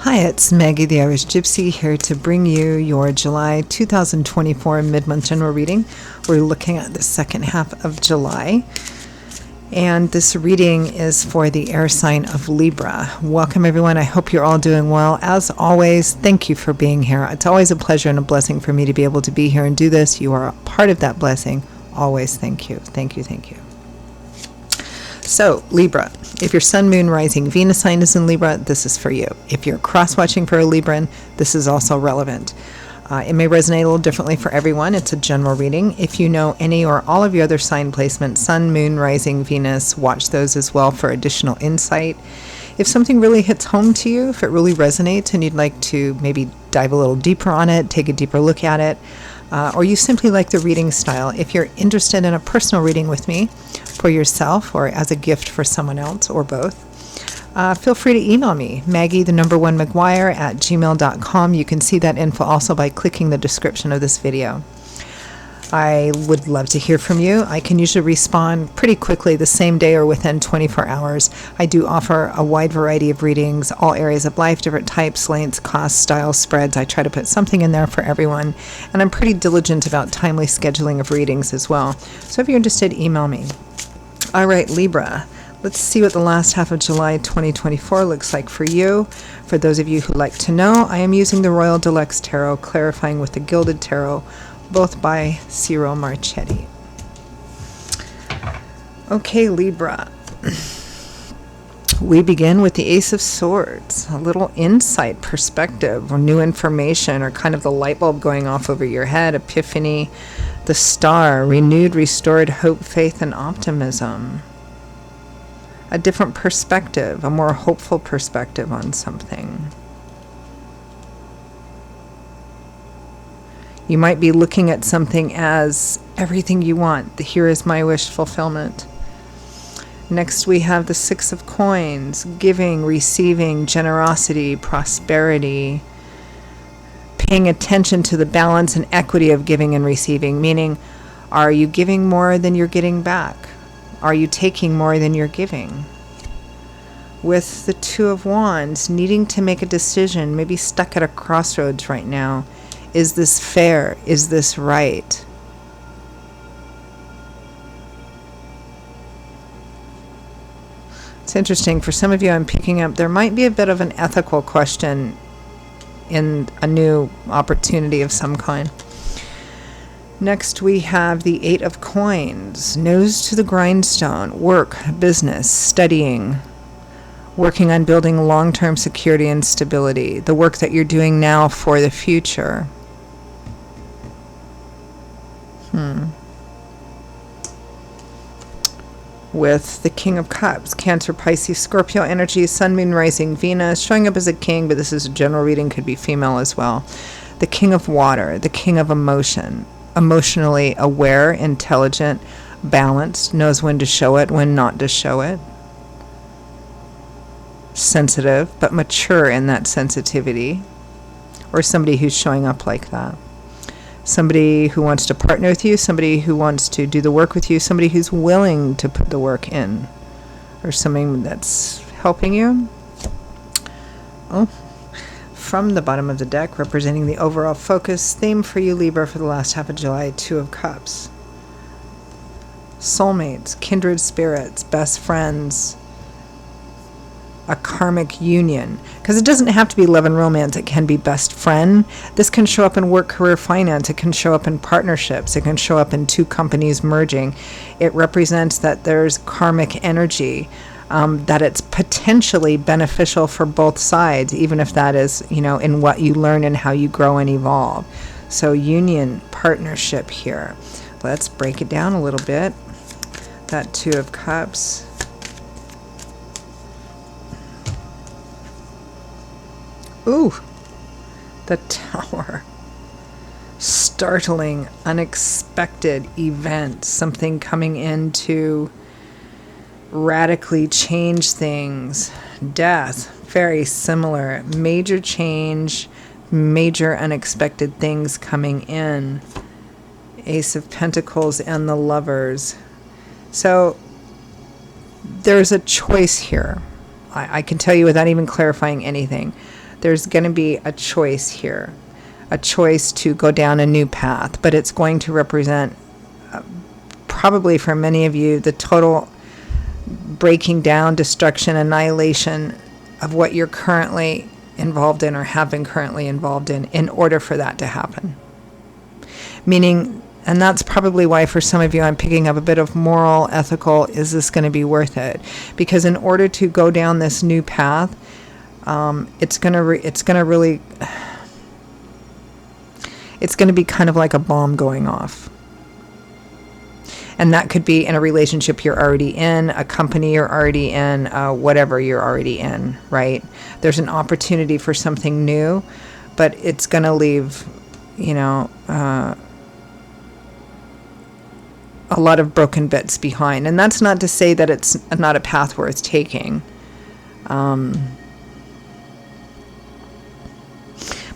Hi, it's Maggie the Irish Gypsy here to bring you your July 2024 mid-month general reading. We're looking at the second half of July, and this reading is for the air sign of Libra. Welcome everyone. I hope you're all doing well. As always, thank you for being here. It's always a pleasure and a blessing for me to be able to be here and do this. You are a part of that blessing. Always thank you. Thank you. Thank you. So, Libra, if your Sun, Moon, Rising, Venus sign is in Libra, this is for you. If you're cross-watching for a Libran, this is also relevant. It may resonate a little differently for everyone. It's a general reading. If you know any or all of your other sign placements, Sun, Moon, Rising, Venus, watch those as well for additional insight. If something really hits home to you, if it really resonates and you'd like to maybe dive a little deeper on it, take a deeper look at it, or you simply like the reading style, if you're interested in a personal reading with me for yourself or as a gift for someone else or both, feel free to email me, Maggie1McGuire@gmail.com. You can see that info also by clicking the description of this video. I would love to hear from you. I can usually respond pretty quickly the same day or within 24 hours. I do offer a wide variety of readings, all areas of life, different types, lengths, costs, styles, spreads. I try to put something in there for everyone, and I'm pretty diligent about timely scheduling of readings as well. So if you're interested, email me. All right, Libra. Let's see what the last half of July 2024 looks like for you. For those of you who like to know, I am using the Royal Deluxe Tarot, clarifying with the Gilded Tarot, both by Cyril Marchetti. Okay, Libra. We begin with the Ace of Swords, a little insight, perspective, or new information, or kind of the light bulb going off over your head, epiphany, the Star, renewed, restored hope, faith, and optimism. A different perspective, a more hopeful perspective on something. You might be looking at something as everything you want. Here is my wish fulfillment. Next, we have the Six of Coins, giving, receiving, generosity, prosperity, paying attention to the balance and equity of giving and receiving, meaning, are you giving more than you're getting back? Are you taking more than you're giving? With the Two of Wands, needing to make a decision, maybe stuck at a crossroads right now. Is this fair? Is this right? It's interesting. For some of you, I'm picking up, there might be a bit of an ethical question in a new opportunity of some kind. Next, we have the Eight of Coins, nose to the grindstone, work, business, studying, working on building long-term security and stability, the work that you're doing now for the future. With the King of Cups, Cancer, Pisces, Scorpio energy, Sun, Moon, Rising, Venus, showing up as a king, but this is a general reading, could be female as well. The King of Water, the King of Emotion, emotionally aware, intelligent, balanced, knows when to show it, when not to show it. Sensitive, but mature in that sensitivity. Or somebody who's showing up like that. Somebody who wants to partner with you, somebody who wants to do the work with you, somebody who's willing to put the work in, or something that's helping you. Oh, from the bottom of the deck, representing the overall focus theme for you, Libra, for the last half of July, Two of Cups. Soulmates, kindred spirits, best friends, a karmic union, because it doesn't have to be love and romance. It can be best friend. This can show up in work, career, finance. It can show up in partnerships. It can show up in two companies merging. It represents that there's karmic energy, that it's potentially beneficial for both sides, even if that is, in what you learn and how you grow and evolve. So union, partnership here. Let's break it down a little bit. That Two of Cups. Ooh, the Tower. Startling, unexpected event. Something coming in to radically change things. Death, very similar. Major change, major unexpected things coming in. Ace of Pentacles and the Lovers. So there's a choice here. I can tell you without even clarifying anything. there's going to be a choice here, a choice to go down a new path, but it's going to represent, probably for many of you, the total breaking down, destruction, annihilation of what you're currently involved in or have been currently involved in order for that to happen. Meaning, and that's probably why for some of you I'm picking up a bit of moral, ethical, is this going to be worth it? Because in order to go down this new path, it's going to be kind of like a bomb going off. And that could be in a relationship you're already in, a company you're already in, whatever you're already in, right? There's an opportunity for something new, but it's going to leave, a lot of broken bits behind. And that's not to say that it's not a path worth taking.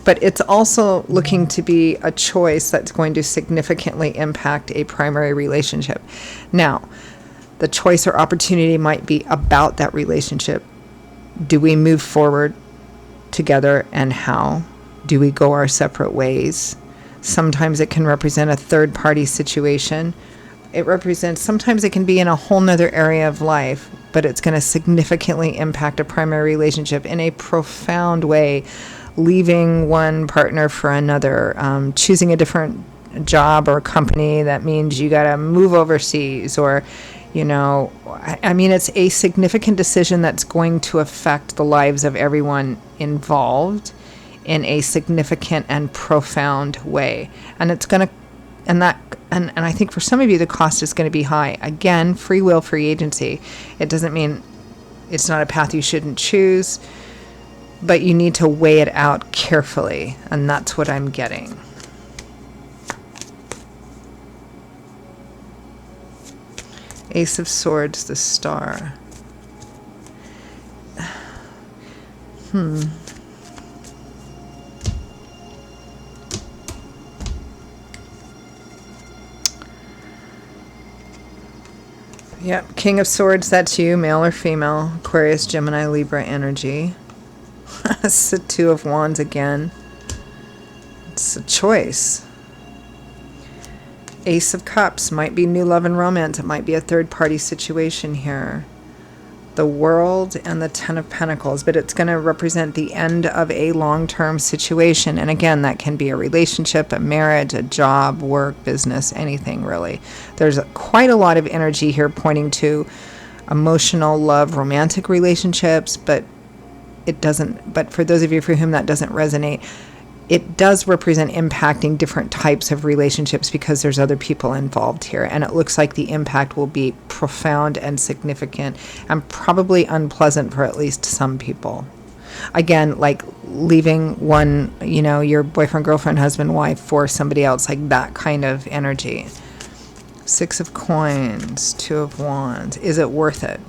But it's also looking to be a choice that's going to significantly impact a primary relationship. Now, the choice or opportunity might be about that relationship. Do we move forward together, and how? Do we go our separate ways? Sometimes it can represent a third-party situation. Sometimes it can be in a whole nother area of life, but it's going to significantly impact a primary relationship in a profound way. Leaving one partner for another, choosing a different job or company, that means you got to move overseas, or, it's a significant decision that's going to affect the lives of everyone involved in a significant and profound way. And it's going to, and I think for some of you, the cost is going to be high. Again, free will, free agency. It doesn't mean it's not a path you shouldn't choose, but you need to weigh it out carefully, and that's what I'm getting. Ace of Swords, the Star. Yep, King of Swords, that's you, male or female, Aquarius, Gemini, Libra energy. It's the Two of Wands again. It's a choice. Ace of Cups might be new love and romance. It might be a third-party situation here. The World and the Ten of Pentacles, but it's going to represent the end of a long-term situation. And again, that can be a relationship, a marriage, a job, work, business, anything really. There's quite a lot of energy here pointing to emotional, love, romantic relationships, but for those of you for whom that doesn't resonate, it does represent impacting different types of relationships because there's other people involved here. And it looks like the impact will be profound and significant and probably unpleasant for at least some people. Again, like leaving one, your boyfriend, girlfriend, husband, wife for somebody else, like that kind of energy. Six of Coins, Two of Wands. Is it worth it?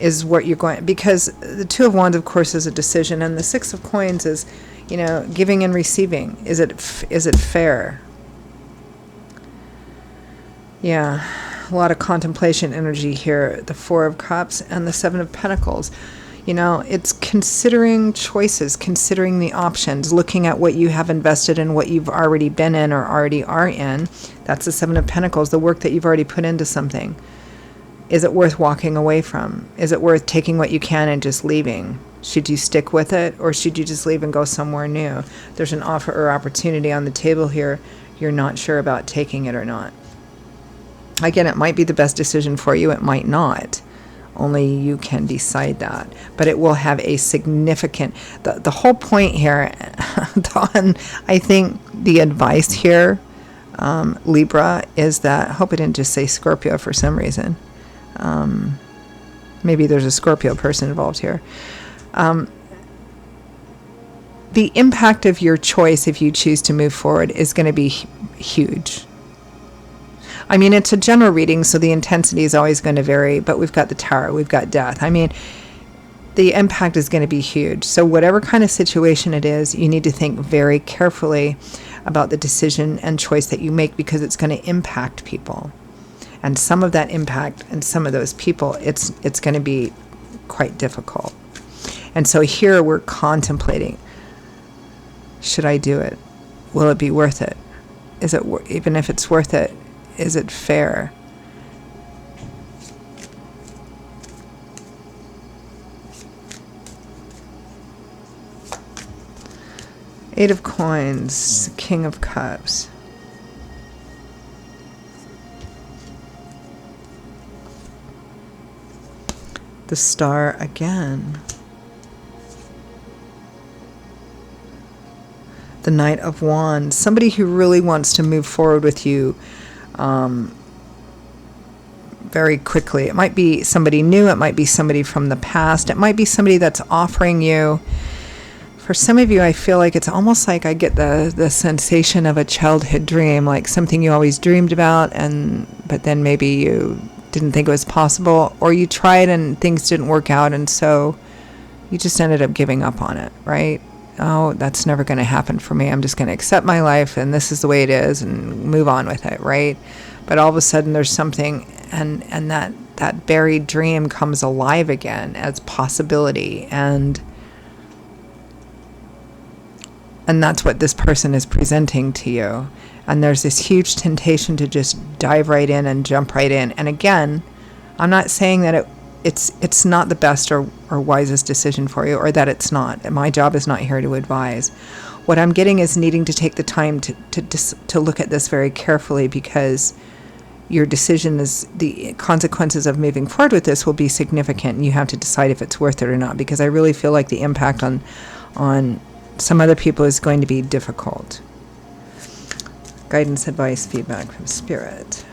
Is what you're going, because the Two of Wands, of course, is a decision, and the Six of Coins is, giving and receiving. Is it fair? Yeah, a lot of contemplation energy here. The Four of Cups and the Seven of Pentacles. It's considering choices, considering the options, looking at what you have invested in, what you've already been in or already are in. That's the Seven of Pentacles, the work that you've already put into something. Is it worth walking away from? Is it worth taking what you can and just leaving? Should you stick with it, or should you just leave and go somewhere new? There's an offer or opportunity on the table here. You're not sure about taking it or not. Again, it might be the best decision for you. It might not. Only you can decide that. But it will have a significant... The whole point here, Dawn, I think the advice here, Libra, is that... I hope I didn't just say Scorpio for some reason. Maybe there's a Scorpio person involved here. The impact of your choice, if you choose to move forward, is going to be huge. I mean, it's a general reading, so the intensity is always going to vary, but we've got the Tower, we've got Death. I mean, the impact is going to be huge. So whatever kind of situation it is, you need to think very carefully about the decision and choice that you make, because it's going to impact people. And some of that impact and some of those people, it's going to be quite difficult. And so here we're contemplating, should I do it? Will it be worth it? Is it, even if it's worth it, is it fair? Eight of Coins, King of Cups. The Star again. The Knight of Wands. Somebody who really wants to move forward with you very quickly. It might be somebody new. It might be somebody from the past. It might be somebody that's offering you. For some of you, I feel like it's almost like I get the sensation of a childhood dream, like something you always dreamed about, but then maybe you didn't think it was possible, or you tried and things didn't work out, and so you just ended up giving up on it, right? Oh, that's never going to happen for me. I'm just going to accept my life, and this is the way it is, and move on with it, right? But all of a sudden there's something, and that buried dream comes alive again as possibility, and that's what this person is presenting to you. And there's this huge temptation to just dive right in and jump right in. And again, I'm not saying that it's not the best or wisest decision for you, or that it's not. My job is not here to advise. What I'm getting is needing to take the time to look at this very carefully, because your decision is, the consequences of moving forward with this will be significant, and you have to decide if it's worth it or not, because I really feel like the impact on some other people is going to be difficult. Guidance, advice, feedback from Spirit.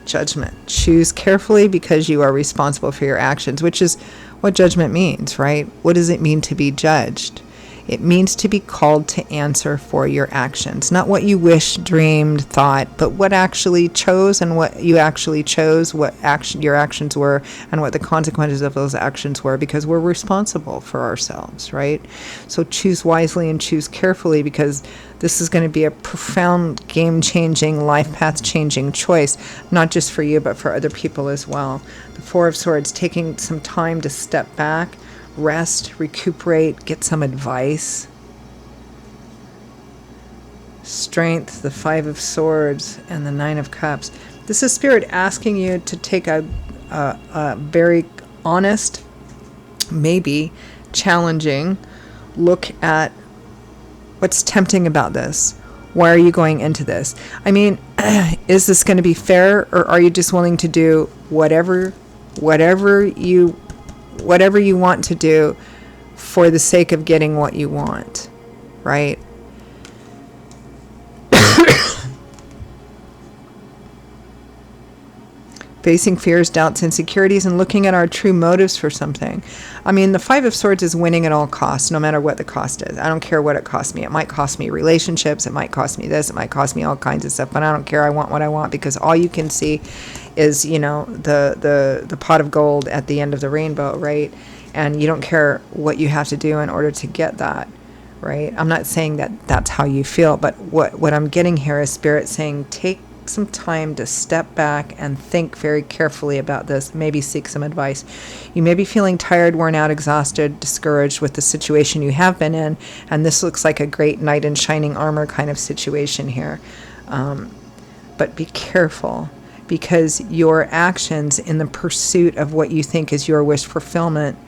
Judgment. Choose carefully because you are responsible for your actions, which is what judgment means, right? What does it mean to be judged? It means to be called to answer for your actions. Not what you wished, dreamed, thought, but what actually chose, and what you actually chose, what your actions were, and what the consequences of those actions were, because we're responsible for ourselves, right? So choose wisely and choose carefully, because this is going to be a profound, game-changing, life path-changing choice, not just for you, but for other people as well. The Four of Swords, taking some time to step back, rest, recuperate, get some advice. Strength, the Five of Swords, and the Nine of Cups. This is Spirit asking you to take a very honest, maybe challenging look at what's tempting about this. Why are you going into this? I mean, is this going to be fair, or are you just willing to do whatever you want to do for the sake of getting what you want, right? Facing fears, doubts, insecurities, and looking at our true motives for something. I mean, the Five of Swords is winning at all costs, no matter what the cost is. I don't care what it costs me. It might cost me relationships. It might cost me this. It might cost me all kinds of stuff, but I don't care. I want what I want, because all you can see is, the pot of gold at the end of the rainbow, right? And you don't care what you have to do in order to get that, right? I'm not saying that that's how you feel, but what I'm getting here is Spirit saying, take some time to step back and think very carefully about this. Maybe seek some advice. You may be feeling tired, worn out, exhausted, discouraged with the situation you have been in, and this looks like a great knight in shining armor kind of situation here. But be careful, because your actions in the pursuit of what you think is your wish fulfillment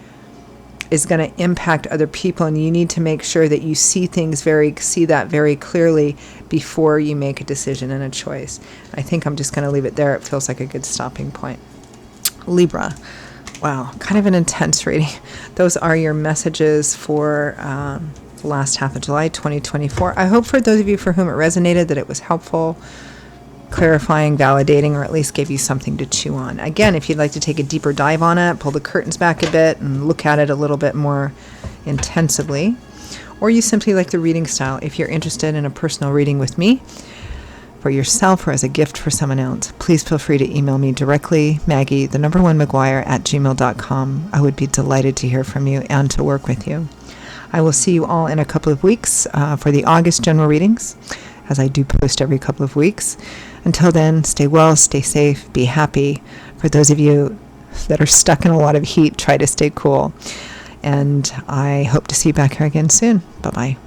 is going to impact other people, and you need to make sure that you see that very clearly before you make a decision and a choice. I think I'm just going to leave it there. It feels like a good stopping point. Libra. Wow, kind of an intense reading. Those are your messages for the last half of July 2024. I hope for those of you for whom it resonated that it was helpful, clarifying, validating, or at least gave you something to chew on. Again, if you'd like to take a deeper dive on it, pull the curtains back a bit and look at it a little bit more intensively, or you simply like the reading style, if you're interested in a personal reading with me for yourself or as a gift for someone else, please feel free to email me directly, Maggie, @gmail.com. I would be delighted to hear from you and to work with you. I will see you all in a couple of weeks for the August general readings, as I do post every couple of weeks. Until then, stay well, stay safe, be happy. For those of you that are stuck in a lot of heat, try to stay cool. And I hope to see you back here again soon. Bye-bye.